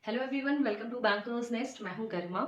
Hello everyone, welcome to Bankers Nest. मैं हूं गरिमा।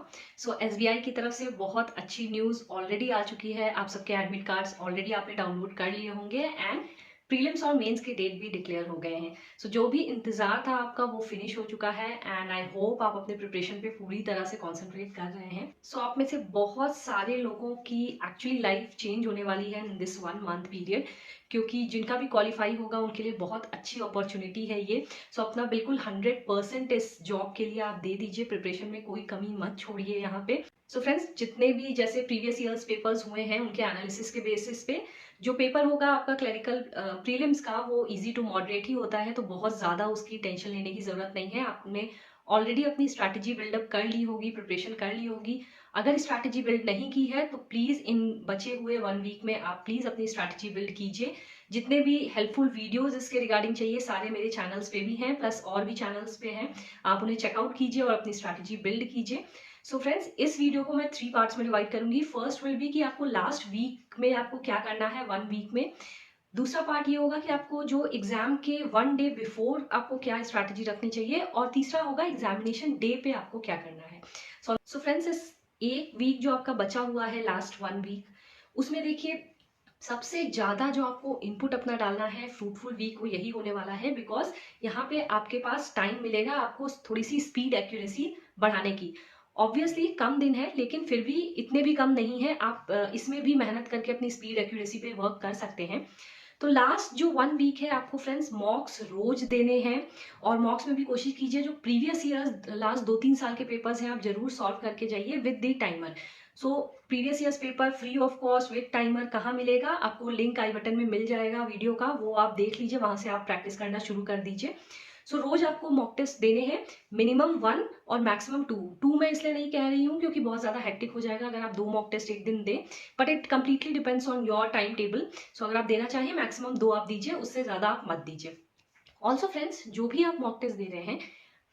SBI की तरफ से बहुत अच्छी न्यूज़ ऑलरेडी आ चुकी है। आप सबके एडमिट कार्ड्स ऑलरेडी आपने डाउनलोड कर लिए होंगे एंड प्रीलिम्स और मेंस के डेट भी डिक्लेयर हो गए हैं। जो भी इंतजार था आपका वो फिनिश हो चुका है एंड आई होप आप अपने प्रिपरेशन पे पूरी तरह से कॉन्सेंट्रेट कर रहे हैं। आप में से बहुत सारे लोगों की एक्चुअली लाइफ चेंज होने वाली है इन दिस 1 मंथ पीरियड, क्योंकि जिनका भी क्वालिफाई होगा उनके लिए बहुत अच्छी अपॉर्चुनिटी है ये। अपना बिल्कुल 100% इस जॉब के लिए आप दे दीजिए। प्रिपरेशन में कोई कमी मत छोड़िए यहाँ पे। फ्रेंड्स, जितने भी जैसे प्रीवियस ईयर्स पेपर्स हुए हैं उनके एनालिसिस के बेसिस पे जो पेपर होगा आपका क्लरिकल प्रीलिम्स का, वो इजी टू मॉडरेट ही होता है। तो बहुत ज़्यादा उसकी टेंशन लेने की ज़रूरत नहीं है। आपने ऑलरेडी अपनी स्ट्रैटेजी बिल्डअप कर ली होगी, प्रिपरेशन कर ली होगी। अगर स्ट्रैटेजी बिल्ड नहीं की है तो प्लीज़ इन बचे हुए 1 वीक में आप प्लीज़ अपनी स्ट्रैटेजी बिल्ड कीजिए। जितने भी हेल्पफुल वीडियोस इसके रिगार्डिंग चाहिए सारे मेरे चैनल्स पे भी हैं, प्लस और भी चैनल्स पे हैं। आप उन्हें चेकआउट कीजिए और अपनी स्ट्रैटेजी बिल्ड कीजिए। फ्रेंड्स, इस वीडियो को मैं 3 पार्ट्स में डिवाइड करूंगी। फर्स्ट विल बी कि आपको लास्ट वीक में आपको क्या करना है 1 वीक में। दूसरा पार्ट ये होगा कि आपको जो एग्जाम के 1 डे बिफोर आपको क्या स्ट्रैटेजी रखनी चाहिए, और तीसरा होगा एग्जामिनेशन डे पे आपको क्या करना है। फ्रेंड्स, इस एक वीक जो आपका बचा हुआ है, लास्ट 1 वीक, उसमें देखिए सबसे ज्यादा जो आपको इनपुट अपना डालना है फ्रूटफुल वीक, वो यही होने वाला है। बिकॉज यहाँ पे आपके पास टाइम मिलेगा आपको थोड़ी सी स्पीड एक्यूरेसी बढ़ाने की। ऑब्वियसली कम दिन है, लेकिन फिर भी इतने भी कम नहीं है। आप इसमें भी मेहनत करके अपनी स्पीड एक्यूरेसी पे वर्क कर सकते हैं। तो लास्ट जो 1 वीक है आपको फ्रेंड्स मॉक्स रोज देने हैं, और मॉक्स में भी कोशिश कीजिए जो प्रीवियस ईयर्स लास्ट 2-3 साल के पेपर्स हैं आप जरूर सॉल्व करके जाइए with the timer. Previous years paper free of cost with timer कहाँ मिलेगा आपको? लिंक आई बटन में मिल जाएगा वीडियो का, वो आप देख लीजिए, वहां से आप प्रैक्टिस करना शुरू कर दीजिए। रोज आपको मॉक टेस्ट देने हैं, मिनिमम 1 और मैक्सिमम 2। मैं इसलिए नहीं कह रही हूँ क्योंकि बहुत ज्यादा हेक्टिक हो जाएगा अगर आप 2 मॉक टेस्ट एक दिन दें, but it completely depends on your time table. अगर आप देना चाहें मैक्सिमम 2 आप दीजिए, उससे ज्यादा आप मत दीजिए। ऑल्सो फ्रेंड्स, जो भी आप मॉक टेस्ट दे रहे हैं,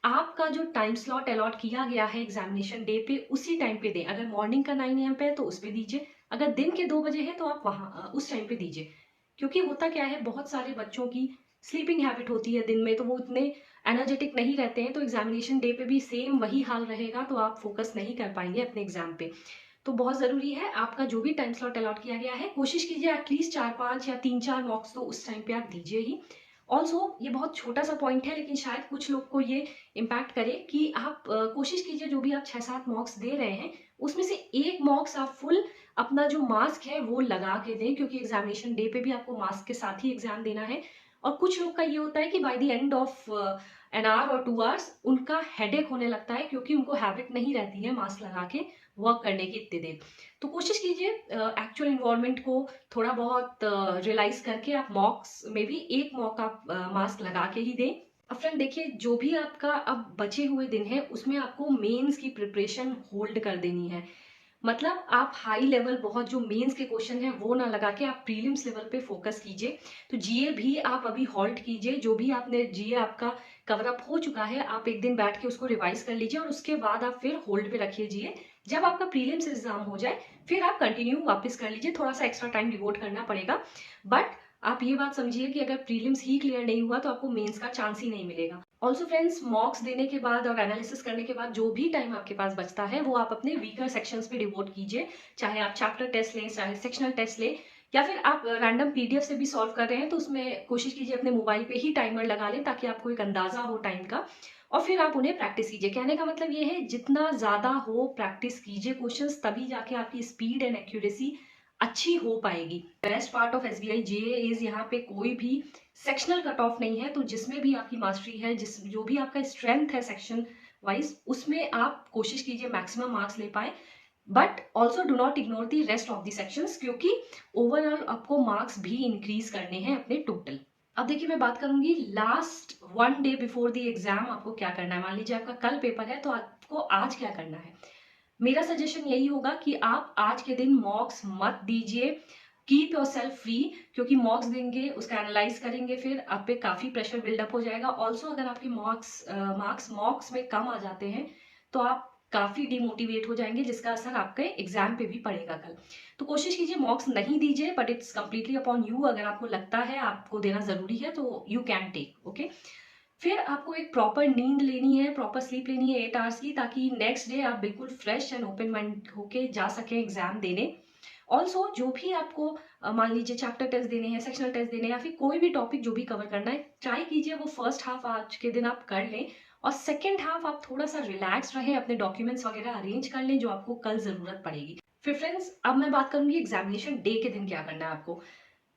आपका जो टाइम स्लॉट अलॉट किया गया है एग्जामिनेशन डे पे उसी टाइम पे दें। अगर मॉर्निंग का 9 AM पे है तो उस पे दीजिए, अगर दिन के 2 बजे है तो आप वहां उस टाइम पे दीजिए। क्योंकि होता क्या है, बहुत सारे बच्चों की स्लीपिंग हैबिट होती है दिन में, तो वो इतने एनर्जेटिक नहीं रहते हैं। तो एग्जामिनेशन डे पे भी सेम वही हाल रहेगा, तो आप फोकस नहीं कर पाएंगे अपने एग्जाम पे। तो बहुत जरूरी है, आपका जो भी टाइम स्लॉट अलॉट किया गया है कोशिश कीजिए एटलीस्ट 4-5 या 3-4 मॉक्स तो उस टाइम पे आप दीजिए ही। ऑल्सो ये बहुत छोटा सा पॉइंट है, लेकिन शायद कुछ लोग को ये इम्पैक्ट करे कि आप कोशिश कीजिए जो भी आप 6-7 मॉक्स दे रहे हैं उसमें से एक मॉक्स आप फुल अपना जो मास्क है वो लगा के दें, क्योंकि एग्जामिनेशन डे पे भी आपको मास्क के साथ ही एग्जाम देना है। और कुछ लोग का ये होता है कि by the end of an hour और 2 आवर्स उनका हेडेक होने लगता है, क्योंकि उनको हैबिट नहीं रहती है मास्क लगा के वर्क करने की इतने देर। तो कोशिश कीजिए एक्चुअल इन्वायरमेंट को थोड़ा बहुत रियलाइज करके आप मॉक्स में भी एक मॉक आप मास्क लगा के ही दें। अब फ्रेंड देखिए, जो भी आपका अब बचे हुए दिन है उसमें आपको मेंस की प्रिपरेशन होल्ड कर देनी है। मतलब आप हाई लेवल बहुत जो मेंस के क्वेश्चन है वो ना लगा के आप प्रीलिम्स लेवल पे फोकस कीजिए। तो जीए भी आप अभी हॉल्ट कीजिए। जो भी आपने जीए आपका कवर अप हो चुका है, आप एक दिन बैठ के उसको रिवाइज कर लीजिए और उसके बाद आप फिर होल्ड पे रखिए जीए। जब आपका प्रीलिम्स एग्जाम हो जाए फिर आप कंटिन्यू वापस कर लीजिए। थोड़ा सा एक्स्ट्रा टाइम डिवोट करना पड़ेगा, बट आप ये बात समझिए कि अगर प्रीलिम्स ही क्लियर नहीं हुआ तो आपको मेंस का चांस ही नहीं मिलेगा। ऑल्सो फ्रेंड्स, मॉक्स देने के बाद और एनालिसिस करने के बाद जो भी टाइम आपके पास बचता है वो आप अपने वीकर सेक्शंस पे डिवोट कीजिए। चाहे आप चैप्टर टेस्ट लें, चाहे सेक्शनल टेस्ट लें, या फिर आप रैंडम पीडीएफ से भी सॉल्व कर रहे हैं तो उसमें कोशिश कीजिए अपने मोबाइल पे ही टाइमर लगा लें, ताकि आपको एक अंदाजा हो टाइम का, और फिर आप उन्हें प्रैक्टिस कीजिए। कहने का मतलब ये है, जितना ज्यादा हो प्रैक्टिस कीजिए क्वेश्चंस, तभी जाके आपकी स्पीड एंड एक्यूरेसी अच्छी हो पाएगी। Best part of SBI JA is यहाँ पे कोई भी सेक्शनल कट ऑफ नहीं है। तो जिसमें भी आपकी मास्टरी है, जिस जो भी आपका स्ट्रेंथ है सेक्शन वाइज, उसमें आप कोशिश कीजिए मैक्सिमम मार्क्स ले पाए। But also do not ignore the rest of the sections, क्योंकि ओवरऑल आपको मार्क्स भी इंक्रीज करने हैं अपने टोटल। अब देखिए, मैं बात करूंगी last 1 day before the exam आपको क्या करना है। मान लीजिए आपका कल पेपर है, तो आपको आज क्या करना है? मेरा सजेशन यही होगा कि आप आज के दिन मॉक्स मत दीजिए। कीप योर सेल्फ फ्री, क्योंकि मॉक्स देंगे उसका एनालाइज करेंगे, फिर आप पे काफी प्रेशर बिल्डअप हो जाएगा। ऑल्सो अगर आपके मार्क्स मॉक्स में कम आ जाते हैं तो आप काफी डिमोटिवेट हो जाएंगे, जिसका असर आपके एग्जाम पे भी पड़ेगा कल। तो कोशिश कीजिए मॉक्स नहीं दीजिए, but it's completely upon you. अगर आपको लगता है आपको देना जरूरी है तो यू कैन टेक, ओके। फिर आपको एक प्रॉपर नींद लेनी है, प्रॉपर स्लीप लेनी है 8 आवर्स की, ताकि नेक्स्ट डे आप बिल्कुल फ्रेश एंड ओपन माइंड होके जा सकें एग्जाम देने। ऑल्सो जो भी आपको मान लीजिए चैप्टर टेस्ट देने हैं, सेक्शनल टेस्ट देने हैं, या फिर कोई भी टॉपिक जो भी कवर करना है, ट्राई कीजिए वो फर्स्ट हाफ आज के दिन आप कर लें, और सेकेंड हाफ आप थोड़ा सा रिलैक्स रहें, अपने डॉक्यूमेंट्स वगैरह अरेंज कर लें जो आपको कल जरूरत पड़ेगी। फिर फ्रेंड्स, अब मैं बात करूंगी एग्जामिनेशन डे के दिन क्या करना है आपको।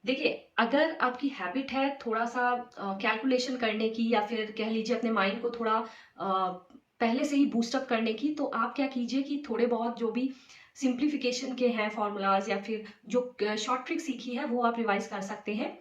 देखिए, अगर आपकी हैबिट है थोड़ा सा कैलकुलेशन करने की, या फिर कह लीजिए अपने माइंड को थोड़ा पहले से ही बूस्टअप करने की, तो आप क्या कीजिए कि थोड़े बहुत जो भी सिंप्लीफिकेशन के हैं फॉर्मूलाज, या फिर जो शॉर्ट ट्रिक सीखी है वो आप रिवाइज कर सकते हैं।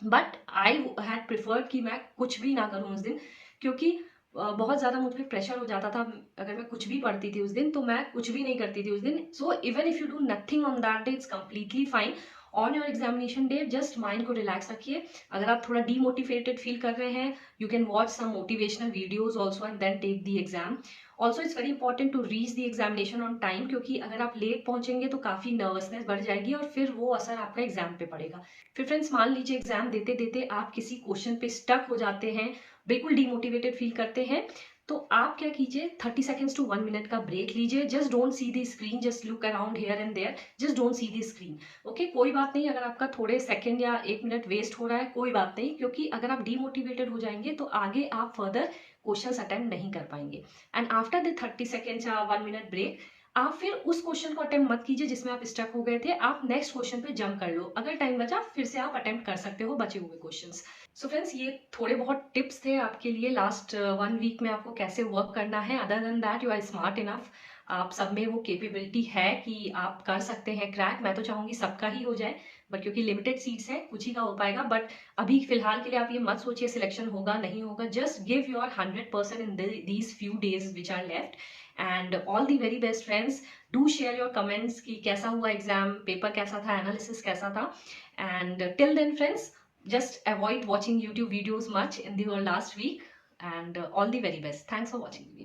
बट आई हैड प्रिफर्ड कि मैं कुछ भी ना करूं उस दिन, क्योंकि बहुत ज़्यादा मुझ पर प्रेशर हो जाता था। अगर मैं कुछ भी पढ़ती थी उस दिन, तो मैं कुछ भी नहीं करती थी उस दिन। So even if you do nothing on that day, it's completely fine. On your examination day just mind को रिलैक्स रखिए। अगर आप थोड़ा डीमोटिवेटेड फील कर रहे हैं, you can watch some motivational videos also and then take the exam. Also it's very important to reach the examination on time, क्योंकि अगर आप लेट पहुंचेंगे तो काफ़ी नर्वसनेस बढ़ जाएगी, और फिर वो असर आपका एग्जाम पे पड़ेगा। फिर फ्रेंड्स, मान लीजिए एग्जाम देते देते आप किसी क्वेश्चन पे स्टक हो जाते हैं, बिल्कुल डीमोटिवेटेड फील करते हैं, तो आप क्या कीजिए, 30 सेकेंड्स टू 1 मिनट का ब्रेक लीजिए। Just don't see the screen, just look around here and there, just don't see the screen. Okay, कोई बात नहीं अगर आपका थोड़े सेकंड या 1 मिनट वेस्ट हो रहा है, कोई बात नहीं, क्योंकि अगर आप डीमोटिवेटेड हो जाएंगे तो आगे आप फर्दर क्वेश्चंस अटेम्प्ट नहीं कर पाएंगे। एंड आफ्टर द 30 सेकेंड्स या 1 मिनट ब्रेक, आप फिर उस क्वेश्चन को अटेम्प्ट मत कीजिए जिसमें आप स्टक हो गए थे, आप नेक्स्ट क्वेश्चन पे जंप कर लो। अगर टाइम बचा फिर से आप अटेम्प्ट कर सकते हो बचे हुए क्वेश्चंस। सो फ्रेंड्स, ये थोड़े बहुत टिप्स थे आपके लिए लास्ट 1 वीक में आपको कैसे वर्क करना है। Other than that you are smart enough, आप सब में वो कैपेबिलिटी है कि आप कर सकते हैं क्रैक। मैं तो चाहूंगी सबका ही हो जाए, बट क्योंकि लिमिटेड सीट्स है कुछ ही का हो पाएगा। बट अभी फिलहाल के लिए आप ये मत सोचिए सिलेक्शन होगा नहीं होगा। Just give your 100% in these few days which are left, and all the very best friends. Do share your comments कि कैसा हुआ एग्जाम, पेपर कैसा था, एनालिसिस कैसा था। And till then friends, just avoid watching YouTube videos much in the last week, and all the very best. Thanks for watching the video.